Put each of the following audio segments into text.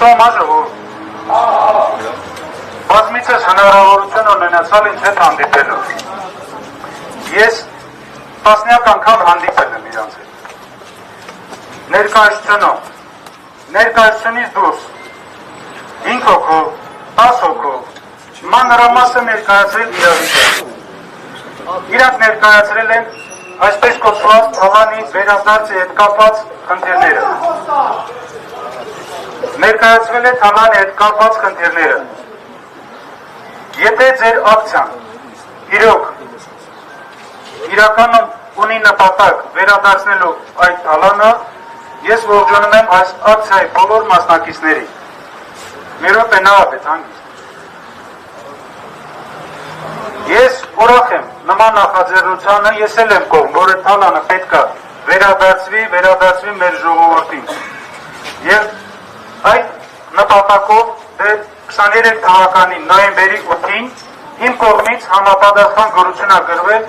լսում աժողով։ Բազմիցս հնարավորություն ունենացալ ինձ հետ հանդիպելու։ Ես տասնյակ անգամ հանդիպել եմ իրանց հետ։ Ներկայացությունից դուրս 5 հոգով, 10 հոգով, մանրամասը ներկայացրել իրավիճակը։ Իրանք ներկայացրել են այսպես կոչված թալանի վերադարձի հետ կապված խնդիրները։ Ներկայացվել է թալանի հետ կապված խնդիրները։ Եթե ձեր ակցիան իրականում ունի նպատակ վերադարձնելու այդ թալանը, ես ողջունում եմ այս ակցիայի բոլոր մասնակիցներին։ Մի րոպե նավապետ հանգիստ։ Ես ուրախ եմ նման նախաձեռնությանը, ես էլ եմ կողմ, որ այդ թալանը պետք է վերադարձվի մեր ժողովրդին։ Եվ այդ նպատակով 23 թվականի նոյեմբերի 8-ին իմ կողմից համապատասխան գորություն ագրվել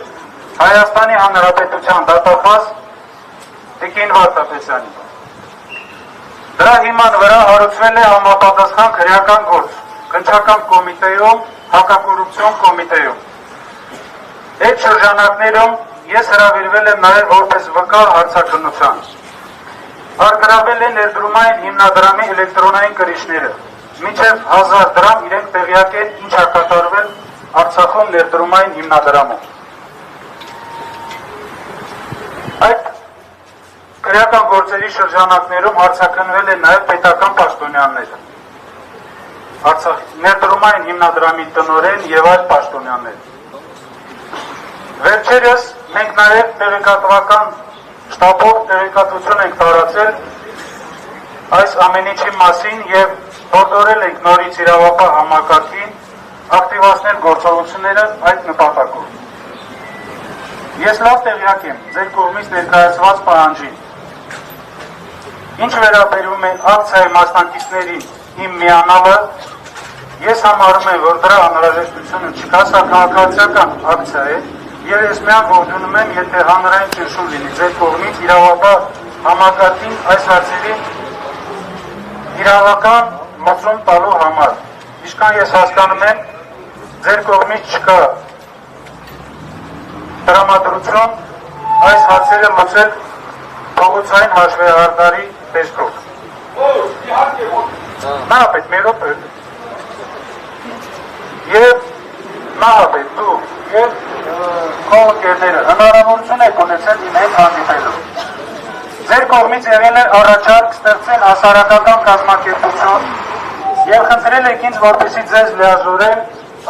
Հայաստանի Հանրապետության դատախազ Տիկին Վարդապետյանին։ Դրա հիման վրա հարուցվել է համապատասխան քրեական գործ քննչական կոմիտեում, հակակոռուպցիոն կոմիտեում։ Այդ շրջանակներում ես հրավիրվել եմ նաև որպես վկա հարցաքննության։ Արգրավել է ներդրումային հիմնադրամի էլեկտրոնային կրիչները։ Մինչև 1000 դրամ իրենք տեղյակ են ինչ է կատարվել Արցախում ներդրումային հիմնադրամում։ Այդ քրեական գործերի շրջանակներում հարցաքննվել են նաև պետական պաշտոնյաները, ներդրումային հիմնադրամի տնօրեն եւ այլ պաշտոնյաներ։ Վերջերս մենք նաև տեղեկատվական շտաբով տեղեկատվություն ենք տարածել այս ամենիչի մասին եւ հորդորել ենք նորից իրավապահ համակարգին ակտիվացնել գործողությունները այդ նպատակով։ Ես լավ տեղյակ եմ ձեր կողմից ներկայացված պահանջին։ Ինչ վերաբերում է ակցիայի մասնակիցներին իմ միանալը, ես համարում եմ, որ դրա անհրաժեշտությունը չկա, սա քաղաքացիական ակցիա է, եւ ես միան ողջունում եմ, եթե հանրային ճնշում լինի ձեր կողմից իրավապահ համակարգին այս հարցերի իրավական մոծում տալու համար։ Ինչքան ես հասկանում եմ, ձեր կողմից չկա տրամադրություն այս հարցերը լուծել փողոցային հաշվեհարդարի տեսքով։ Նահապետ, մի րոպե։ Եվ նահապետ, դու եւ կողմնակիցները հնարավորություն եք ունեցել իմ հետ հանդիպելու։ Ձեր կողմից եղել է առաջարկ ստեղծել հասարակական կազմակերպություն եւ խնդրել եք ինձ, որպեսզի ձեզ լիազորեմ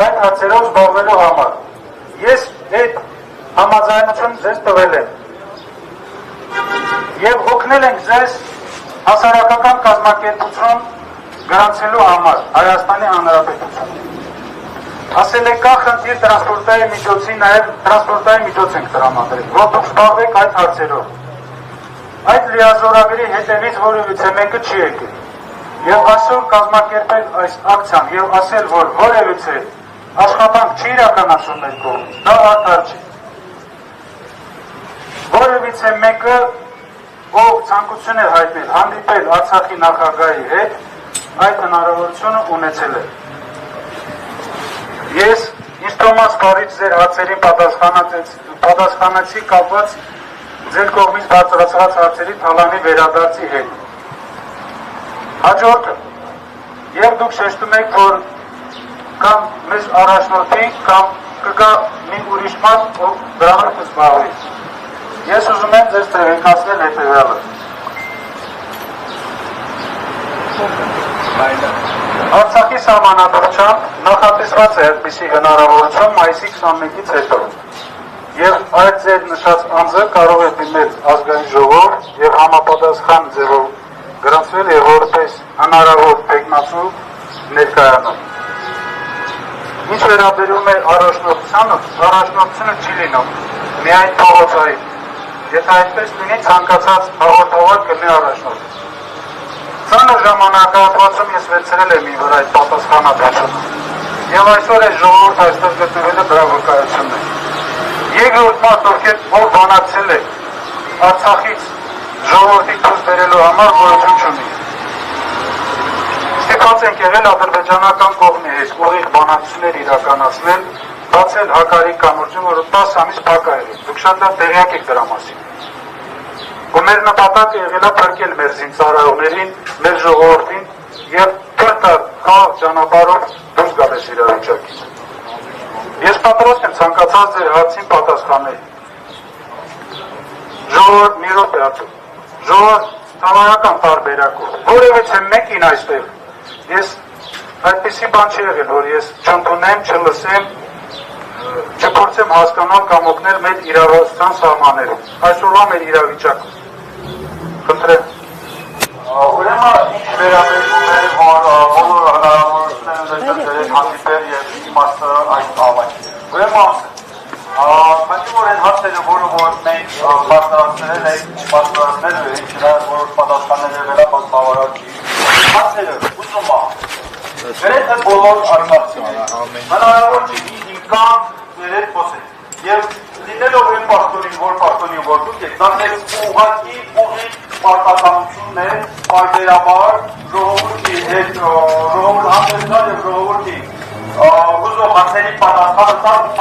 այդ հարցերով զբաղվելու համար։ Ես այդ համաձայնություն ձեզ տվել եմ եւ օգնել ենք ձեզ հասարակական կազմակերպություն գրանցելու համար Հայաստանի Հանրապետություն։ Ասել եք կա խնդիր տրանսպորտային միջոցի, նաև տրանսպորտային միջոց ենք տրամադրել, որ դուք զբաղվեք այդ հարցերով։ Այդ լիազորագրի հետևից որևիցե մեկը չի եկել։ Եվ այսօր կազմակերպել այս ակցիան եւ ասել, որ որևիցե աշխատանք չի իրականացում մեր կողմից, դա արդար չի։ Որևիցե մեկը, ով ցանկություն է հայտնել հանդիպել Արցախի նախագահի հետ, այդ հնարավորությունը ունեցել է։ Ես ինձ Թոմաս Փարիչ ձեր հարցերին պատասխանեցի կապված ձեր կողմից բարձրացված հարցերի թալանի վերադարձի հետ։ Հաջորդը, եւ դուք շեշտում եք, որ կամ մեզ առաջնորդի, կամ կգա մի ուրիշ մարդ, ով դրանով կզբաղվի։ Ես ուզում եմ ձեզ տեղեկացնել հետևյալը։ Արցախի սահմանադրությամբ նախատեսված է այդպիսի հնարավորություն մայիսի 21-ից հետո։ Եվ այդ ձեր նշած անձը կարող է դիմել ազգային ժողով եւ համապատասխան ձևով գրանցվել եւ որպես հնարավոր տեխնացու ներկայանալ։ Ինչ վերաբերում է առաջնորդությունը չի լինում միայն փողոցային։ Եթե այդպես լինի, ցանկացած հաղորդավար կլինի առաջնորդ։ Ցանը ժամանակահատվածում ես վերցրել եմ իմ վրա այդ պատասխանատվությունը։ Եվ այսօր այս ժողովուրդը այստեղ գտնվելը դրա վկայությունն է։ Երկրորդ մարդ, ով բանակցել է Արցախից ժողովրդի դուրս բերելու համար գոյություն չունի։ Ստիպված ենք եղել ադրբեջանական կողմի հետ ուղիղ բանակցություններ իրականացնել, բացել հակարի կամուրջում, որ 10 ամիս փակ է եղել։ Դուք շատ լավ տեղյակ եք դրա մասին։ Ու մեր նպատակը եղել է փրկել մեր զինծառայողներին, մեր ժողովրդին եւ փրկել խաղաղ ճանապարհով դուրս գալ այս իրավիճակից։ Ես պատրաստ եմ ցանկացած ձեր հարցին պատասխանել։ Ժողովուրդ մի րոպե ացու։ Ժողովուրդ համարական տարբերակով։ Որևէ մեկին այստեղ ես այդպիսի բան չի եղել, որ ես չընդունեմ, չլսեմ, չփորձեմ հասկանալ կամ օգնել մեր իրավասության սահմաններում։ Այսօրվա մեր իրավիճակում։ Խնդրեմ։ Ուրեմն ինչ վերաբերում է, որ բոլոր հնարավորությունները դրել հանդիպել եւ իմաստը այս ամենի։ Ուրեմն քանի որ այն հարցերը, որը որ մենք բարձրացնել ենք, բարձրացնել ենք, դրանց որոշ պատասխաններ վերաբաց բավարարի, հարցերը ուզում եմ։ Գրեթե բոլոր արմատները հնարավոր չի ինքան ներել խոսել։ Եվ լինելով այն պաշտոնին, որ դուք եք, դա մեր ուղղակի ուղիղ պարտականությունն է պայմանաբար ժողովրդի հետ, ժողովուրդ հանդեսալ եւ ժողովրդի ուզող հարցերի պատասխանը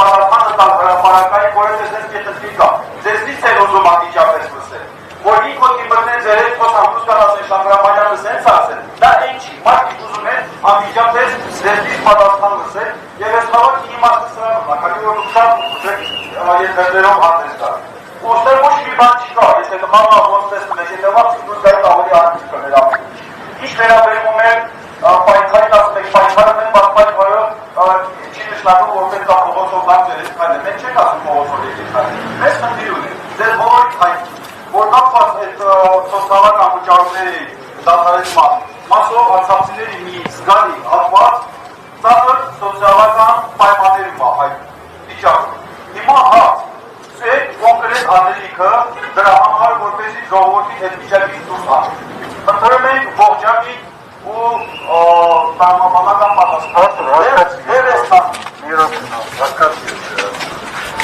տալ հրապարակային, որը ձեզ կետտի կա։ Ձեզնից է ուզում անիճապես լսել։ Որ ինքոդի մտնեն ձեր հետ խոսամուս կարասեն Շամրամանյանը սենց ասել, դա այն չի, մարդիկ ուզում են անիճապես ձեզնից պատասխան լսել եւ այս խաղակի իմաստը սրանով, քանի որ դուք շատ երկրներով հանդես գալ։ Ոստեր ոչ մի բան չկա, եթե խաղաղ ոնտեսում եք, եթե վաղ դուք գայք ավելի արդյունք կներ ավելի։ Ինչ վերաբերում է պայքարին ասում եք, պայքարը մենք բաց պայքարով չի նշանակում, որպես դա փողոցով դարձ երես քայլել, մենք չենք ասում փողոցով եկեք քայլել։ Մեզ խնդիր ունենք, ձեր բոլորի քայլել, որ կապված այդ սոցիալական վճարումների դադարեցման մասով արցախցիների մի զգալի հատված ծանր սոցիալական պայմաններում է այդ վիճակում։ Հիմա հարց Սեկ կոնկրետ անելիքը դրա համար որպեսի ժողովրդի հետ վիճակից դուրս հաշ։ Խնդրում ենք ողջամիտ ու տաղմաբանական պատասխան։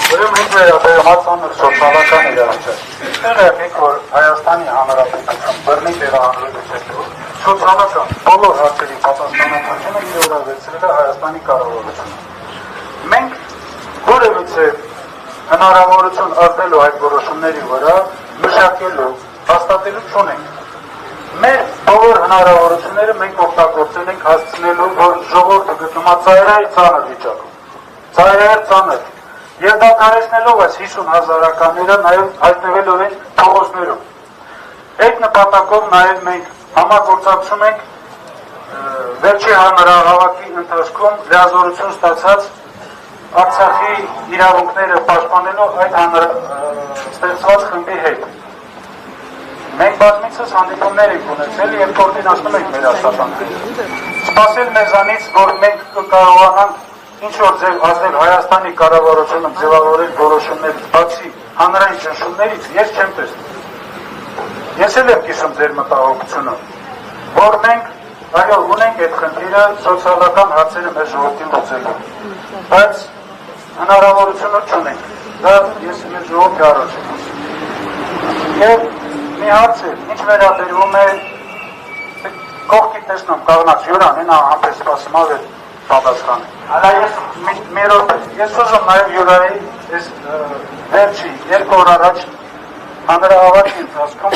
Ուրեմն ինձ վերաբերում ծանր սոցիալական իրավիճակ։ Եղեք, որ Հայաստանի Հանրապետություն բռնի տեղահանվելուց հետո սոցիալական բոլոր հարցերի պատասխանատվությունը իր վրա վերցրել է Հայաստանի կառավարությունը։ Մենք որևիցե հնարավորություն արտելու այդ որոշումների վրա մշակելու, հաստատելու չունենք։ Մեր բոլոր հնարավորությունները մենք օգտագործել ենք հասցնելու, որ ժողովուրդը գտնվում է ծայրահեղ ծանր վիճակում։ Ծայրահեղ ծանր։ Եվ դադարեցնելով այս 50,000-ականները նաև հայտնվելով են փողոցներում։ Այդ նպատակով նաև մենք համագործակցում ենք վերջի հանրահավաքի ընթացքում լիազորություն ստացած Արցախի իրավունքները պաշտպանելով այդ ստեղծված խմբի հետ։ Մենք բազմիցս հանդիպումներ ենք ունեցել եւ կոորդինացնում ենք մեր աշխատանքները։ Սպասել մեզանից, որ մենք կկարողանանք ինչ-որ ձև ազդել Հայաստանի կառավարությունում ձևավորել որոշումներից, բացի հանրային ճնշումներից, ես չեմ տեսնում։ Ես էլ եմ կիսում ձեր մտահոգությունը, որ մենք այո ունենք այդ խնդիրը սոցիալական հարցերը մեր ժողովրդին լուծելու, բայց հնարավորությունը չունենք։ Դա ես մեր ժողովրդի առաջ եմ ասում։ Եվ մի հարց է, ինչ վերաբերում է կողքի տեսնում կաղնած յուրան, հենա համպես սպասում ավեր պատասխան։ Հալա ես ուզում նաև յուրայի ես վերջի երկու օր առաջ հանրահավաքի ընթացքում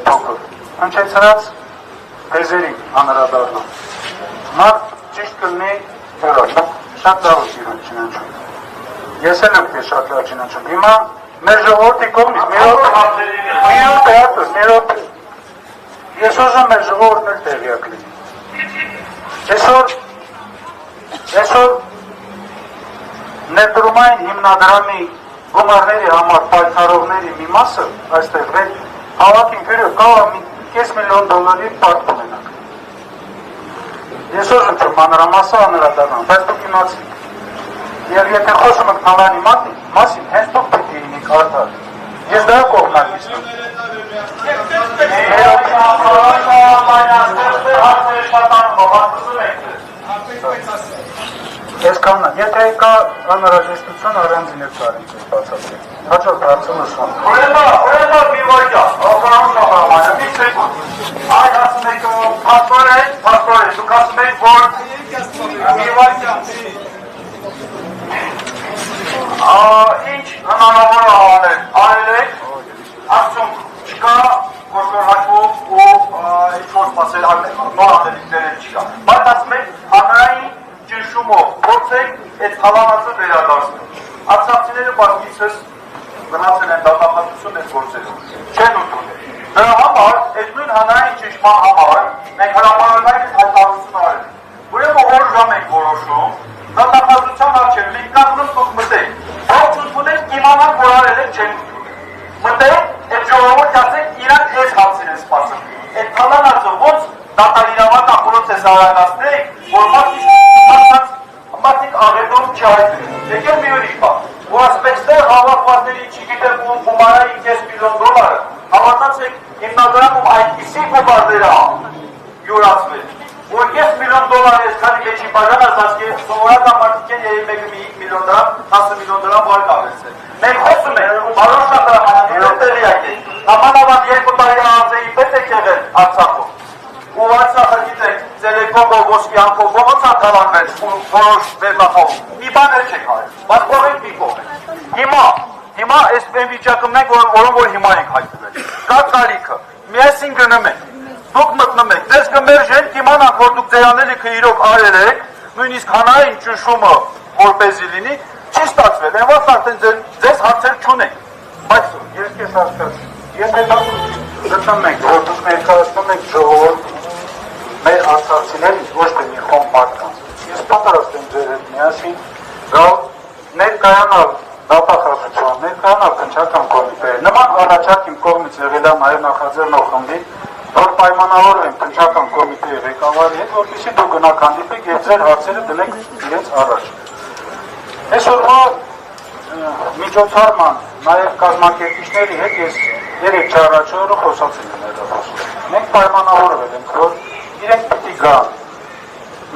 փոքր հնչեցրած թեզերին անդրադառնամ։ Մարդ ճիշտ կլինի յուրա, շատ լավ իրան չնանչում։ Ես էլ եմ շատ լավ չնանչում։ Հիմա մեր ժողովրդի կողմից մի րոպե ես ուզում մեր ժողովուրդն էլ տեղյակ լինի։ Այսօր ներդրումային հիմնադրամի գումարների համար պայքարողների մի մասը այստեղ հավաքին քրը կարող է $500,000 պարտ ունենանք։ Ես ուզում չեմ մանրամասը անդրադառնամ, բայց դուք իմացիք։ Եվ եթե խոսում եք թալանի մասին, հենց դուք պետք է լինիք արդար։ Ես դա կողմնակիցն եմ։ Այսքանն է, եթե կա անհրաժեշտություն առանձին է կարելի բացատրել։ Հաջորդ հարցը նշում։ Ուրեմն մի վարքա, ականոն շահարամանը, մի սեկունդ։ Այդ ասում եք պասպորտ, դուք ասում եք, որ մի վարքա։ Ինչ հնարավոր անել, արել եք, ասում չկա, որ հաշվով ու ինչ-որ սպասել նոր անդելիքներ չկա։ Բայց ասում եք, հանրային ճնշումով, փորձեք այդ հալանածը վերադարձնել։ Արցախցիները բազմիցս գնացել են դատապարտություն այդ գործերով, չեն ընդունել։ Դրա համար, այդ նույն հանրային ճնշման համար, մենք հրապարակային հայտարարություն արել ենք։ Ուրեմն որ ժամ ենք որոշում, դատապարտության առջև մենք կանգնում դուք մտեք, ողջ ընդունեք իմանանք, որ արել եք չեն ընդունել։ Մտեք, այդ ժողովուրդ ասեք իրանք այս հարցին են սպասում։ Այդ հալանածը ոնց դատաիրավական պրոցես արագացնեք, որ մարդիկ աղետով չհայտնեն։ Եկել մի ուրիշ բան, որ ասպեքստեր հավաքվածների չգիտեմ ու գումարայի 5 միլիոն դոլարը, հավատացեք հիմնադրամում այդպիսի գումարները յուրացվել, որ 5 միլիոն դոլար այսքանի մեջի բաժանած ասկի սովորական մարդիկ են 1 միլիոն դրամ, 10 միլիոն դրամ վար կավերցել։ Մենք խոսում ենք, բարոշնախրամանանքներ տեղյակ են, նամանավանդ 2 տարի անձեի պետ եք եղել Արցախում։ Ու Արցախը գիտեք, Տելեկոմով, Ոսկյանքով, ոնց ակալանվել ու որոշ վերնախով, մի բան էլ չեք արել, բայց կողենք մի կողենք։ Հիմա այս վիճակում ենք, որ հիմա ենք հայտնվել։ Կա կարիքը, միասին գնում ենք, դուք մտնում եք, ձեզ կմերժեն, կիմանանք, որ դուք ձեր անելիքը իրոք արել եք, նույնիսկ հանրային ճնշումը որպեսզի լինի, չի ստացվել, այնպես արդեն ձեզ հարցեր չունենք։ Բայց ես քեզ հասկացա, եթե գտնում ենք, որ դուք ներկայացնում եք ժողովուրդ մեր արցախցիներին, ոչ թե մի խումբ մարդկանց։ Ես պատրաստ եմ ձեր հետ միասին գալ ներկայանալ դատախազության, ներկայանալ քննչական կոմիտեի։ Նման առաջարկ իմ կողմից եղել է նաև նախաձեռնող խմբի, որ պայմանավորվենք քննչական կոմիտեի ղեկավարի հետ, որպեսզի դուք գնաք հանդիպեք եւ ձեր հարցերը դնեք իրենց առաջ։ Այսօրվա միջոցառման նաև կազմակերպիչների հետ ես 3 առաջ օրը խոսացել եմ ներողություն։ Մենք պայմանավորվել ենք, որ իրենք պիտի գան,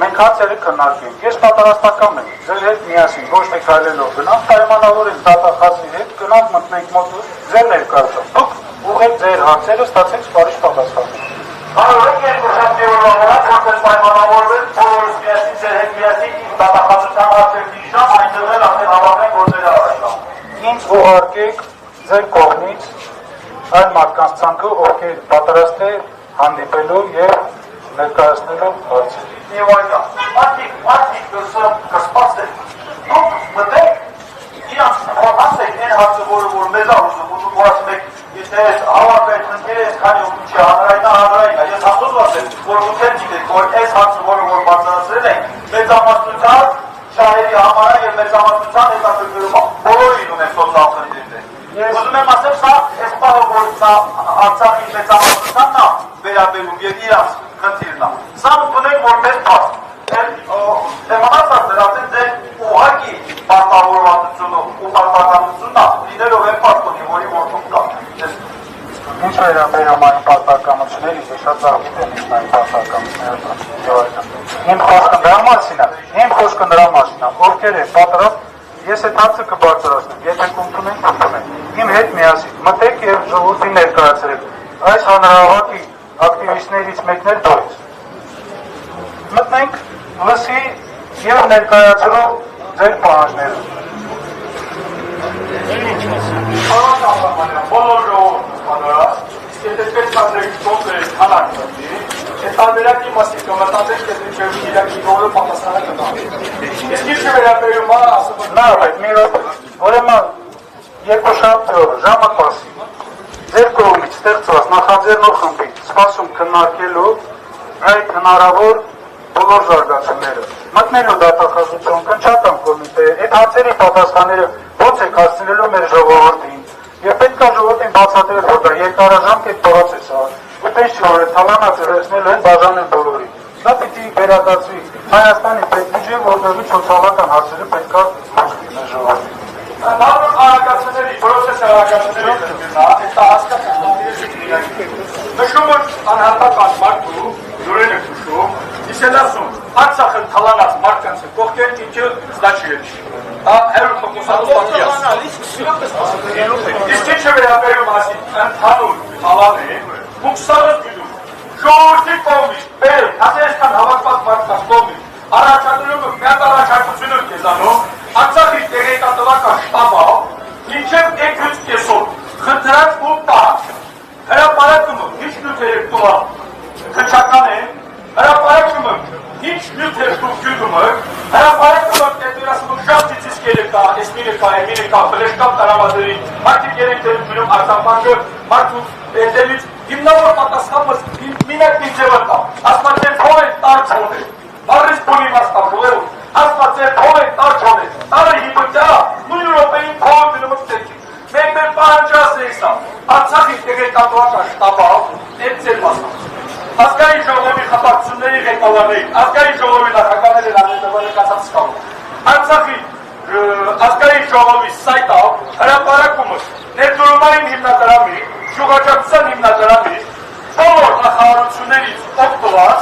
մենք հարցերը քննարկենք, ես պատրաստական եմ, ձեր հետ միասին, ոչ թե քայլելով գնանք, պայմանավորենք դատախազի հետ, գնանք մտնենք մոտուր, ձեր ներկայացում, դուք ուղղեք ձեր հարցերը, ստացեք սպարիչ պատասխանը։ Հարորեք երկու շաբթի օրվա վրա, որպես պայմանավորվել, բոլորս միասին, ձեր հետ միասին, դատախազության արդեն մի ժամ, այնտեղ էլ արդեն հավաքենք գործերը առաջ։ Ինձ ուղարկեք ձեր կողմից այն մարդկանց ցանկը, ովքեր պատրաստ է հանդիպելու եւ ներկայացնելու հարցեր։ Եվ այդա, մարդիկ կսպասեն, դուք մտեք, իրանց ասեք են հարցը, որ մեզ առուսում, ու դուք ասում եք, եթե ես հավաքվեք ընկեր ես քանի ու չի հանրային, ես հաստոզված եմ, որ դուք են գիտեք, որ այս հարցը, որ բարձրացրել ենք, մեծամասնության շահերի համար եւ մեծամասնության հետաքրքրումը բոլորին ունեն սոցիալ խնդիրներ։ Ուզում եմ ասել, սա այս պահը, որ սա Արցախի մեծամասնությանն է վերաբերում եւ իրանց խնդիրն է։ Սա ունենք որպես փաստ։ Դեմանացած դրացեն դեր ուղղակի պարտավորվածությունը ու պարտականությունն է լինելով այն փաստոնի, որի որդում կա։ Ինչ վերաբերում այն պարտականությունների, ես շատ ծաղկիտ եմ իշտ այն պարտականությունները։ Իմ խոսքը նրա մասին է, ովքեր է պատրաստ, ես այդ հարցը կբարձրացնեմ, եթե կընդունենք, ընդունենք։ Իմ հետ միասին մտեք եւ ժողովրդին ներկայացրեք։ Այս հանրահավաքի ակտիվիստներից մեկն էլ դու ես։ Մտնենք, լսի եւ ներկայացրող ձեր պահանջները։ Բոլոր ժողովուրդը եթե պետք է դեպքեր հանած լինի, այդ տարբերակի մասին կմտածեք, եթե չէ իրակի բոլորը պատասխանը կտան։ Իսկ ինչ վերաբերում է ասում նա այդ մի ուրեմն երկու շաբթի օրը ժամը 10-ին ձեր կողմից ստեղծված նախաձեռնող խմբի սպասում քննարկելու այդ հնարավոր բոլոր զարգացումները մտնելու դատախազություն, քննչական կոմիտե, այդ հարցերի պատասխանները ո՞նց եք հասցնելու մեր ժողովրդին եւ պետք է ժողովրդին բացատրել, որ դա երկարաժամկետ process է։ Ուտես չէ, որ թալանացը վերցնելու են բաժանել բոլորին։ Դա պիտի վերադարձվի Հայաստանի պետբյուջե, որտեղից սոցիալական հարցերը պետք է լուծվի մեր ժողովրդին։ Նորմալ արագացումների, process արագացումների դեպքն է, դա հասկացած է։ Նշում որ անհատական մարդու զորել է քշում, Իսկ ասում, Արցախը թալանած մարդկանց է կողքեր ինքը զդաչի է չի։ Հերոտ մոկոսանոց պատիաս։ Իսկ ինչ է վերաբերում ասի, ընդհանուր թալան է, մուկսանոց գիդում, ժողորդի կողմից, բեր, ասերեսկան հավակված մարդկանց կողմից, առաջադրումը միատ առաջարկությունով կեզանում, Արցախի տեղեկատվական շտաբը, ինչև էքուց կեսոտ, խնդրած ու պահ, հրապարակումը, ինչ նյութեր եք տուղա, խնչական է, հրապարակումը, ինչ նյութեր տուղ գյուդումը, հրապարակումը, կետերասմը շաղցիցիս կերեկա, էսմիրեկա, էմիրեկա, բլեշկավ տարամադրի, մարդիկ երեք դերում արձապանքը, մարդու էտելից, հիմնավոր պատասխանմս, մինակ մինջևըտա, ասմացեր հով են տարչոն է, բարիս բունի մաստապուղերում, ասմացեր հով են տարչոն է, տարը հիպտյա, նույն Եվրոպային հով դնումս տերքի, մենք մեր պահանջաս էքսա, Արցախի տեղեկատվական շտաբը, այդ ծեր մասնաց, ազգային ժողովի խմբակցությունների ղեկավարներին, ազգային ժողովի նախագահները կացած սկալում, Արցախի ազգային ժողովի սայտավ, հրապարակումը, ներդրումային հիմնադրամի, շուղաջակցության հիմնադրամի, բոլոր նախարարություններից օգտված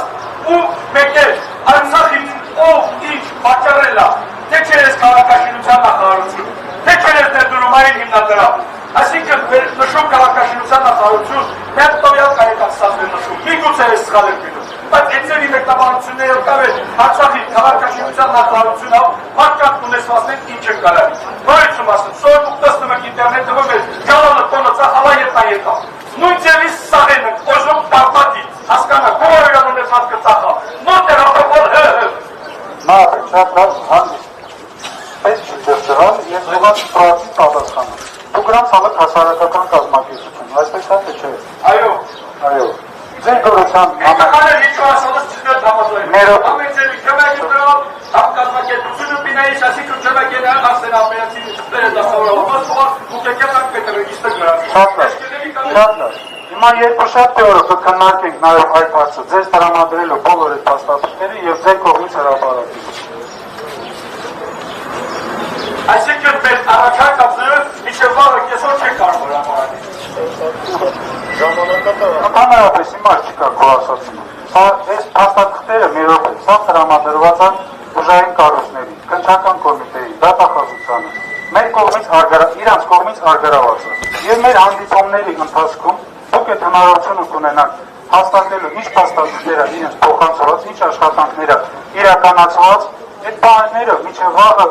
ու մեկ էլ Արցախից ով ինչ պատճառել է, թե չերես քաղաքաշինության նախարարություն, թե չերես ներդրումային հիմնադրամ, այսինքն նշում քաղաքաշինության նախարարություն, միակ տվյալ կարեկացած է նշում, միգուցե ես սխալ եմ գնում, բայց էցերի մեկնաբանությունները կավ է Արցախի քաղաքաշինության նախարարությունը մարդկանց ունեցվածնեն ինչ է կարել, նորիցում ասում, սոր ուկ տեսնում եք ինտերնետը վեր, ժալանը տոնը ծախալա ետնա, նույն ձևից սաղեն ենք, օժում պարպատի, հասկանա, գողորյան ունեցված կծախա, նոտ է հապապոլ Նախ, շատ լավ հանդիս, պես չի դրճղալ և ուղաց պրացի պատասխանը, դու գրամ սալըք հասարակական կազմակերպություն, այսպես հատ է չէ։ Այո, ձեր գորության ներով ամեն ձևի կմեքի գրով, համ կազմակերպությունը պինայիս ասիքում չմեկեն ասեն ապերացի վերը դասավորով, ու կեկետ պետր իստը գրավ։ Շատ լավ, հիմա երկու շատ տեորը կքննարկենք նաև այդ հարցը, ձեզ տրամադրելու բոլոր այդ փաստաթղթերը և ձեր կողմից հրապարակի։ Այսինքն մեր առաջարկածը միջև վաղը կեսօր չեք կարող հրապարակել։ Ընդհանրապես հիմա չկա քո ասացումը։ Սա այս փաստաթղթերը մի րոպե, սա տրամադրված է ուժային կառույցների, քննչական կոմիտեի, դատախազությանը, մեր կողմից իրանց կողմից արգարաված է։ Եվ մեր հանդիպումների ընթացքում դուք այդ հնարավորությունը կունենաք հաստատելու ինչ փաստաթղթերը իրենց փոխանցված, ինչ աշխատանքները իրականացված, այդ բաները միջև վաղը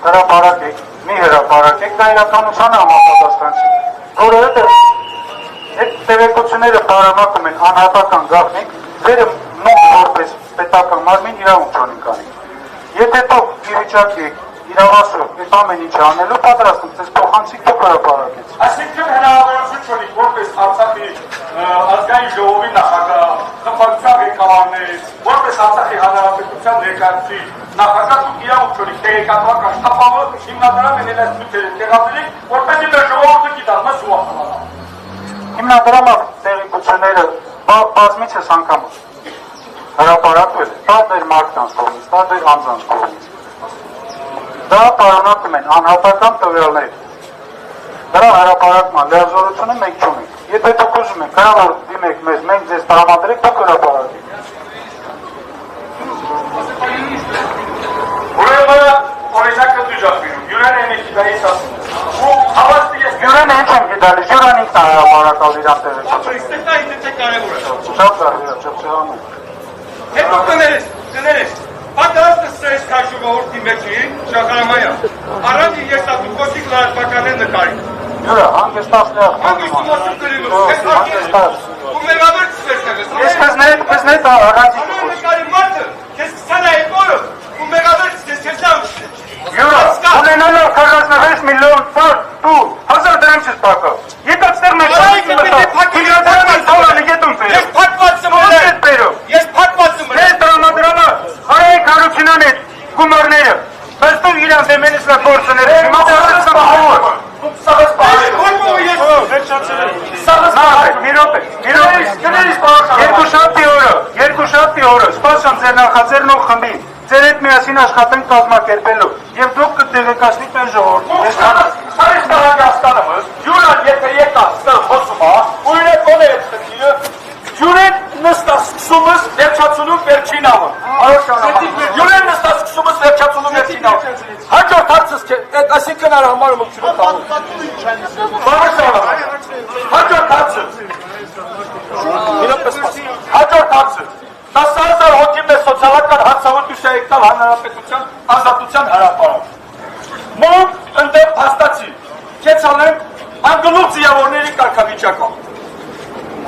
հրապարակեք, մի հրապարակեք, դա իրականությանը համապատասխան չի։ Որովհետև այդ տեղեկությունները պարունակում են անհատական գաղտնիք, ձերը նույն որպես պետական մարմին իրավունք չունենք անենք։ Եթե դուք իվիճակի եք իրավասրով այդ ամեն ինչը անելու պատրաստ եք, ձեզ փոխանցիկ դուք հրապարակեք։ Այսինքն հնարավորություն չունի որպես Արցախի ազգային ժողովի նախագահ, խմբակցության ղեկավարներ, որպես Արցախի հանրապետության ներկայացուցիչ, նախագահ դուք իրավունք չունի տեղեկատվական շտաբը հիմնադրամ են այս նյութերը տեղադրեք, որպեսզի մեր ժողովուրդը գիտա, մս ու ախալանա։ Հիմնադրամը տեղեկությունները բազմիցս անգամ հրապարակվել է, տարբեր մարդկանց կողմից, տարբեր անձանց կողմից։ Դա պարունակում են անհատական տվյալներ։ Դրա հրապարակման լիազորությունը մենք չունենք։ Եթե դուք ուզում եք, հնարավոր դիմեք մեզ, մենք ձեզ տրամադրենք, դուք հրապարակեք։ Ուրեմն օրինակը դժվարին, յուրան էնի դայիս ասում։ Ու հավաստի ես Յուրան ինչ եմ գիտալի, յուրան ինքն է հրապարակալ իրան տեղեկացում։ Ստեկնա ինձ է կարևոր է։ Շատ կարևոր է, չփսեղանում։ Հետո կներես, պատրաստ ես քաշու ժողովրդի մեջին, Շախարամայան։ Առանց ես ատուկոսիկ լարվածականներ նկարի։ Յուրա, հանգստացնեղ։ Հանգստացնող կրիլու, ու մեղավոր չվերցնես։ Ես քեզ առանց նկարի մարդը, քեզ 22 օրը, ու մեղավոր չես լավ։ Յուրա, ունենալով 46 միլիոն ֆորտ, դու 1000 դրամ չես փակավ։ Եկած տեղ մեկ Ես փակված եմ մնալ։ Ես փակված եմ մնալ։ Ես տրամադրամը Հարայիկ Հարությունյան հետ գումարները, բայց դու իրան դեմենից նա գործները, հիմա դարից նմահավոր։ Սաղս պահել։ Երկու շաբթի օրը, սպասում ձեր նախաձեռն ու խմբին, ձեր հետ միասին աշխատենք կազմակերպելու, և դուք կտեղեկացնիք մեր ժողովրդին։ Սարից տարագաստանım, Յուրան եթե եկա ստեղ խոսում է, ու իրեն կոն է հետ խնդիրը, Յուրեն նստա սկսումս վերջացնում վերջին ֆինալը։ Յուրեն նստած սկսումս վերջացնում է ֆինալ։ Հաջորդ հարցս այսինքն արա համարում եք չունի տալու։ Հաջորդ հարցը։ Հաջորդ հարցը։ 10,000 հոգի մեր սոցիալական հարցավետույց եք տալ հանրապետության ազատության հրապարակ։ Մոմ ընդդեմ փաստացի, կեցանեմ անգլուղ ձիավորների կարգավիճակը։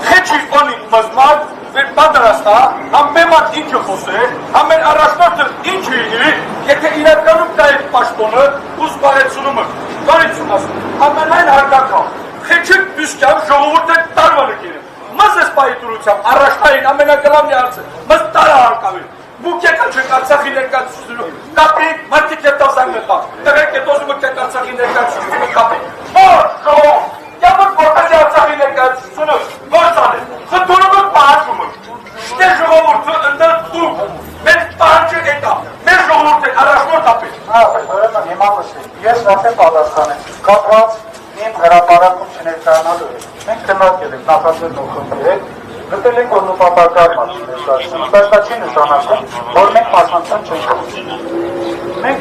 Խեչի օնի մզմատ, վեր պատրաստա, համբեման ինքը խոսե, համեն առաջնորդը ինքը ինի, եթե իրականում դա է պաշտոնը, ու զբարեցունումը, բարեցուն ասում, ամենայն հարգակա, խեչիկ դուսկյամ ժողովուրդ է տարվանը կիրեմ, մզ ես պայիտուրությամբ, առաջնային ամենակլավնի արծը, մզ տարա հարկավին, Բուք եք չեք Արցախի ներկայացուցիչներով, կապիկ, մարդիկ եք տասան մտա, տղեք եք ոզում եք Արցախի ներկայացուցիչները կապիկ, որ, ժողով, յամր որպեսի Արցախի ներկայացուցիչությունը գործան է, խնդորում եք պահանջում եք, դե ժողովորդը ընդր դուք, մեր պահանջը էտա, մեր ժողովորդ եք առաջնորդ ապել։ Ուրեմն հիմա լսի, ես արդեն պատասխանեմ, կապված իմ հրապարակում չներկայանալու է, մենք քննարկել ենք նախաձեռն ու խնդիրել, գտել ենք որ նպատակար մաս ներկայացնում, բայց դա չի նշանակում, որ մենք մասնակցություն չենք ունեցել։ Մենք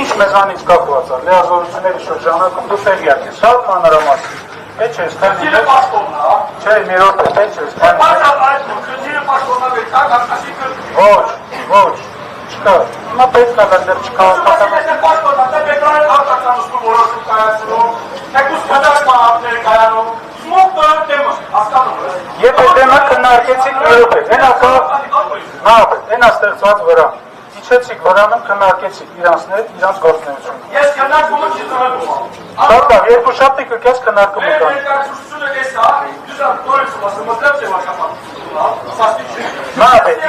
ինչ մեզանից կապված է, լիազորությունների շրջանակում դու տեղյակ ես, շատ մանրամասն, պետք չէ ստեղծել։ Խնդիրը պաշտոնն է, Չէ, մի րոպե, պետք չէ ստեղծել։ խնդիրը պաշտոնն է, ասիկը Ոչ, չկա, հիմա պետք է դեռ չկա։ պաշտոնն է, պետք է արտացանցում որոշում կայացնում, թեկուզ քննարկման կայանում, սմոկը դեմը, հասկանում ես։ Եթե դեմը քննարկեցիք մի րոպե, հենա ստեղծված վրան, իջեցիք վրանում քննարկեցիք իրանց գործունեությունը։ Ես քննարկումը չի ծնվում։ Շատ լավ, երկու շաբթի կգես քննարկումը կան։ Ներկայացուցիչությունը էս է, դուզան դորեցում ասում, մտլებ չեմ աշխատում։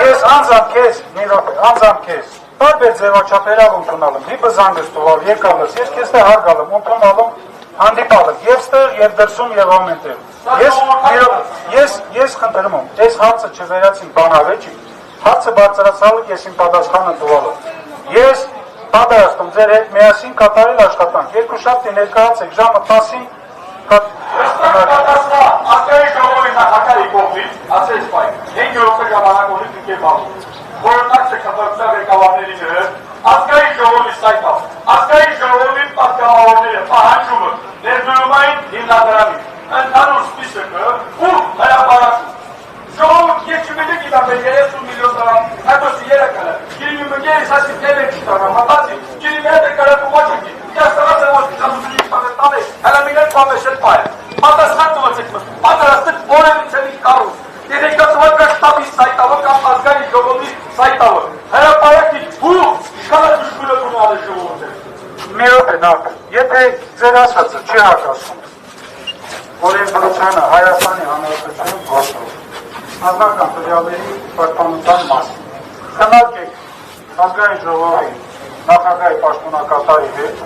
Ես անձամբ քեզ, մի րոպե, անձամբ քեզ, տարբեր ձևաչափերով ընդունալım, հիպը զանգս տուղալ, եկալս, ես քեզ թե հարգալım, ընդունալım, հանդիպալım, և ստեղ, և դրսում, և ամենտեղ։ Ես խնդրում եմ, այս հարցը չվերացին բանավեճի, հարցը բարձրացալը ես իմ պատասխանը տուղալը։ Ես պատրաստում ձեր հետ միասին կատարել աշխատանք, երկու շաբթի ներկայացեք ժամը 10-ին Ազգային ժողովի նախագահի կողմից, ասես պայք, 5 րոպե ժամանակ ունի դուք եք անում, որոնակ շքատակցության ղեկավարների հետ, ազգային ժողովի սայտավ, ազգային ժողովի պատգամավորները պահանջումը ներդրումային հիմնադրամի, ընդհանուր սպիսկը ու հրապարակում։ Ժողովուրդ ես չմետեք իդամ է 30 միլիոն դրամ, հետոսի երակալը, գիրիմի մգերիս ասի տել եք չտարամ, մատացի, գիրիմի հետ է կարակում ոչինքի, ես տղաց եմ ոսպիտալությունի պատետան է, հելա միլեն պամեսել պայր, պատասխան տվացեք մս, պատրաստեք օրենիցելի կառուս, դերեկացված շտաբի սայտավը կամ ազգային ժողովի սայտավը, հրապարակի հուղ, իշխանը դուշկուրը կունալ է ժողովորդ է։ Մի րոպե նախ, եթե ձեր ասածը չի հակասում, օրենսդրությանը Հայաստանի Հանրապետությունում գործող անձնական տվյալների պաշտպանության մասին, քննարկեք ազգային ժողովի նախագահի պաշտոնակատարի հետ,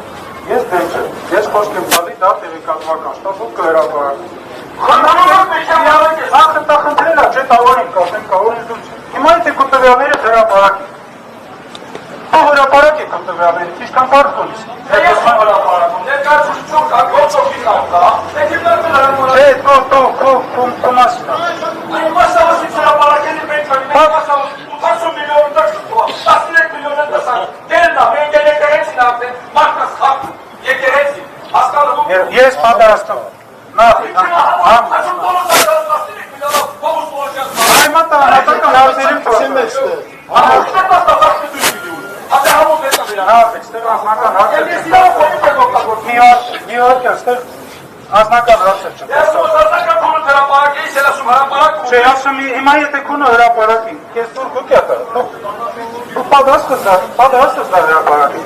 ես դեմ չեմ, ես խոսք եմ տալի դա տեղեկատվական շտաբով կհրապարակի։ Խնդրել է, չէ տավորին կասեմ, կավորին դուց, հիմա եթե քո տվյալները հրապարակի։ Հրապարակ եք տվյալները, ինչքան բարդ կոնից։ Ես եմ հրապարակում, ներկայացուցիչում կա, գործով գիտակ կա, եք հիմնարկել հրապարակ։ Չէ, քո մասն է։ Այն մասավասից հրապարակելի մենք կանի, մենք մասավասից 80 միլիոն դրք շուտուա, 13 միլիոն են դասան, դերնա, մենք եկեղեցին արդեն, մարդկաս խակ, եկեղեցին, հասկանում։ Ես պատրաստում։ Այմատա անատական հարցերին կսեմ ես տեղ։ Մի հարկ է, ստեղ ազնական հարցեր չեմ։ Չէ, ասում հիմա եթե քունը հրապարակին, կես տուր կուկյատը, դու պատրաստս դա հրապարակին։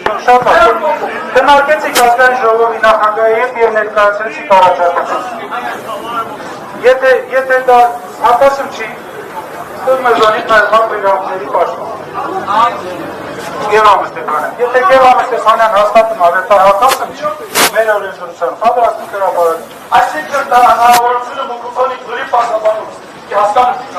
Շատ լավ։ Քննարկեցիք ազգային ժողովի նախագահի հետ և ներկայացրեցիք առաջարկություն։ Եթե դա հակասում չի, ստեղ մեզանից նաև մարտերամների պաշտպան։ Գևամը Ստեփանյան։ Եթե Գևամը Ստեփանյան հաստատում ավետար հակասում չի, մեր օրենսդրության պատրաստում հրապարակի։ Այսինքն դա հնարավորությունը միկրոֆոնի գրի պաշտպանում։ Հասկանում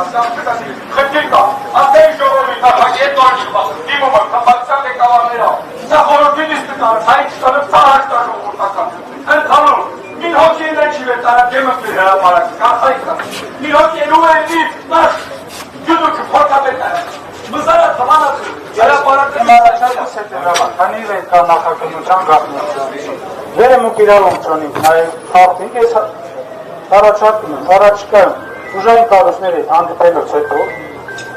խնդիր կա, ազգային ժողովի նախագահի հետ նորից դիմումը կապակցության ղեկավարներով, սա խորհրդի նիստը կան, հայ չտանը ծարաշ տա ժողովրդական, ընդհանուր, մին հոգի են չի վետարը դեմը հրապարակի, կան հայ կան, մին հոգի են ու են նիվ, նաշ, յուդուքը փորկատ է առաջարկս հետևական, քանի որ կա նախագծության գաղտնիություն, վերեմուկ իրավունք ունենք նաև խախտենք, ես առաջարկում եմ, առաջիկայում ուժային կառույցների հանդիպելուց հետո,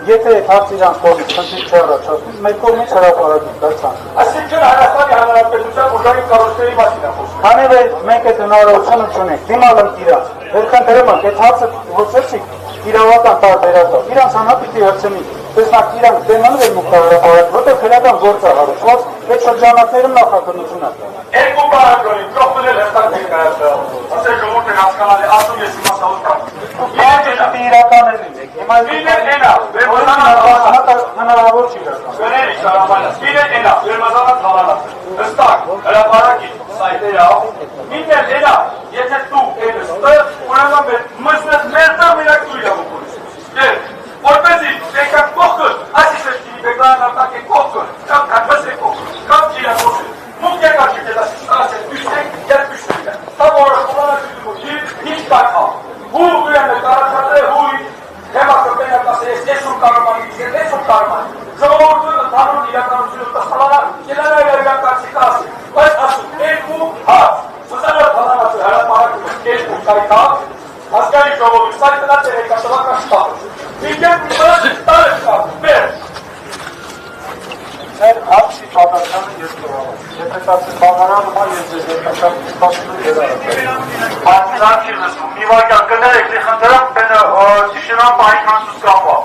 եթե այդ հարցը իրանց կողմից խնդիր չառաջացնում, մեր կողմից հրապարակենք դա ցանկ։ Այսինքն Հայաստանի Հանրապետության ուժային կառույցների մասին է խոսքը։ Քանի որ մենք այդ հնարավորությունը չունենք, դիմալ ենք իրանց, վերքնտրում ենք, այդ հարցը ոսեցիք իրավական տարբերակով, իրանց հանա պիտի հրցնի, տեսնակ իրանք դեման են մուկա հրապարակ, որտեղ քրեական գործ է հարուցված, այդ շրջանակներում նախագծություն է կա։ Երկու բառակորի, պրոֆիլել հստակ ներկայացրել, ասել ժողովուրդը հասկանալի, ասում ես հիմա սալուտան։ Պիտի իրականելին եք, հիմա հնարավոր չի իրական։ Վերերի շարամանաց, մինեն ենա, վերմազանած հավանաց, հստակ, հրապարակի, սայտերավ, մինեն ենա, եթե դու ենս տը, ուրեմն մսնես մերտը միրակ դու իրավու կորիս։ Որպեսի դեկան կողքը, այսիս է բեկլան արտակ է կողքը, կամ կատվս է կողքը, կամ կիրակոս է, մուկ եկար չկետաս, սրաս է դյուսեք, երբ դյուսեք է, տա որը խոլանա դյուսեք, ինչ կարկա, հու ուրեն է կարաչատը, հու հեմա կպենատաս է, ես ում կարմանի, ես ում կարմանի, ժողորդությունը թանուն իրականությունը տստալանա, կելանա երգան կարցիկասի, բայց ասում, երկու հաց, սզանոր թանանացը հրապարակում է, երկու կայքավ, Ասկարի ժողովի, սարի տնած է հեկաշտավական շտապը, մինքեն մրած տարը շտապը, մեր։ Մեր հապսի պատասխանը ես կողալում, եթե տացի բաղարանում է, ես ձեզ երկաշտավի սպասում է դերարը։ Պատիզան չի լսում, մի վարկյան կներեք, լի խնդրեմ, բենը տիշիրան պահին հանցուս կամվա։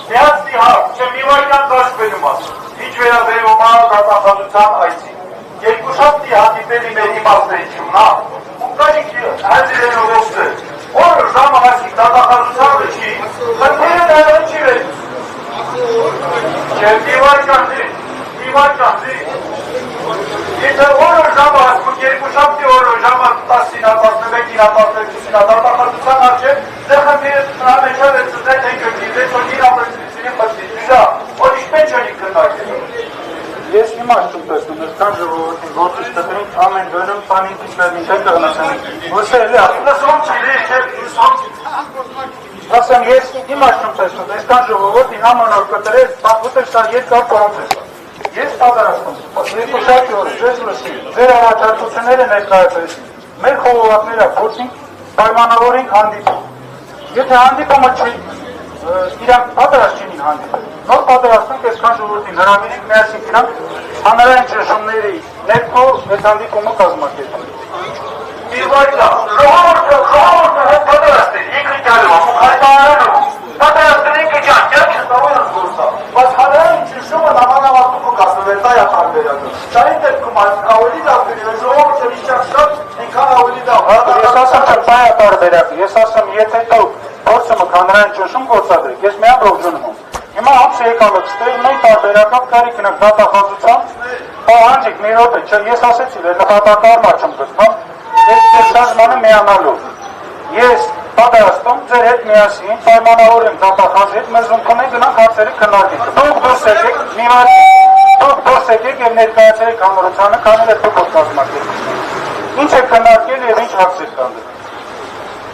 Միացնի հարկ, չէ մի վարկյան դաշ բենում ասում, ինչ վերաբերում է դատախազության այսին։ Երկու շապտի հատիպելի մեր իմաստեիչում, նա, ուկարիք հազիրենով ոստ է, որ ժամը հասիկ դատախազությանը չի, խնդիրը դարան չի վերում։ Չէ, մի վարկյան դի, Եթե օրը ժամը ասմուկ երկու շապտի օրը ժամը 10-ին, 11-ին, 12-ին, դատախազության արջև, դե խնդիրը նամեջավ է ծծել են կրդիվ, որ իր ապրեցիցինի խնդիր, դիզա, որ իշպեն չոնի կնդակել։ Ես հիմա չում տեսնում, եսքան ժողովորդին գործից տտրինք ամեն գնում պանին կիչներ մինչև կղնասանին, ոսը էլի ասում։ Լսում չի, լի, չէ, լսում չի։ Ասեմ, ես հիմա չում տեսնում, եսքան ժողովորդին ամանոր կտրել, ուտեր սա երկար պարացես։ Ես պատարաստում, երկու շարքի օրը, ձեզ լսի, ձեր առաջարկությունները ներկայացրեցին, մեր խողովակները փորձենք պայմանավորենք հանդիպում։ Եթե հանդիպումը չի, իրանք պատրաստ չին հանդիպել, նոր պատրաստենք այսքան ժողովրդին հրավիրենք միասին իրանք հանրային ճնշումների ներքո այս հանդիպումը կազմակերպել։ Իվայտա, ժողովորդը հետ պատրաստ է, ինքը ճալում, ամուք հայտարարում, պատրաստ են ինքը ճան, ճան չտավոր են գործա, բայց հանրային ճնշումը նամանավատուկը կասնվեր, դա է տարբերակը, ճային դեպքում ավելի լավ կրի, ժողովորդը իչակ շատ, ինքան ավելի լավ։ Ես ասեմ չեմ, դա է տարբերակը, ես ասեմ, եթե դու փորձումը հանրային ճնշում գործադրեք, ես մի ամբողջունում եմ։ Հիմա ամսը եկալը ստեղ նույն տարբերակով կարիք ինք դատախազության, պահանջիկ մի րոպե, չէ, ես ասեցի, նպատակարմա չեմ գտնում, ես շարժմանը միանալու։ Ես պատրաստում ձեր հետ միասին պայմանավորեմ դատախազի հետ, մեր զունքոներ գնանք հարցերի քննարկենք։ Դուք դուրս եկեք, մի հատ դուք դուրս եկեք եւ ներկայացրեք հանրությանը, քանի որ դուք ով կազմակերպեք։ Ինչ է քննարկել եւ ինչ հարցեր կան դրա։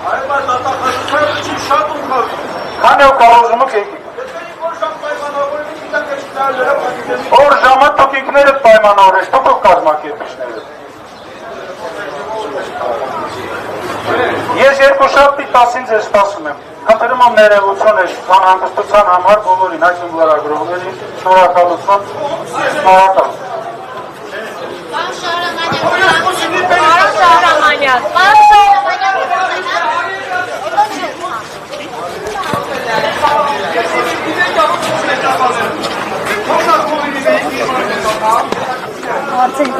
Այո, դատախազությունը չի շատ ուղղակի։ Քանի ու կարողում եք եկեք։ Որ ժամը դուք ինքներդ պայմանավորեք, դուք ով կազմակերպիչները։ Ես երկու շաբթի 10-ին ձեզ սպասում եմ։ Խնդրում եմ ներողություն անհանգստության համար բոլորին այդ լրագրողներին, շնորհակալություն, շնորհակալ։ Հարցին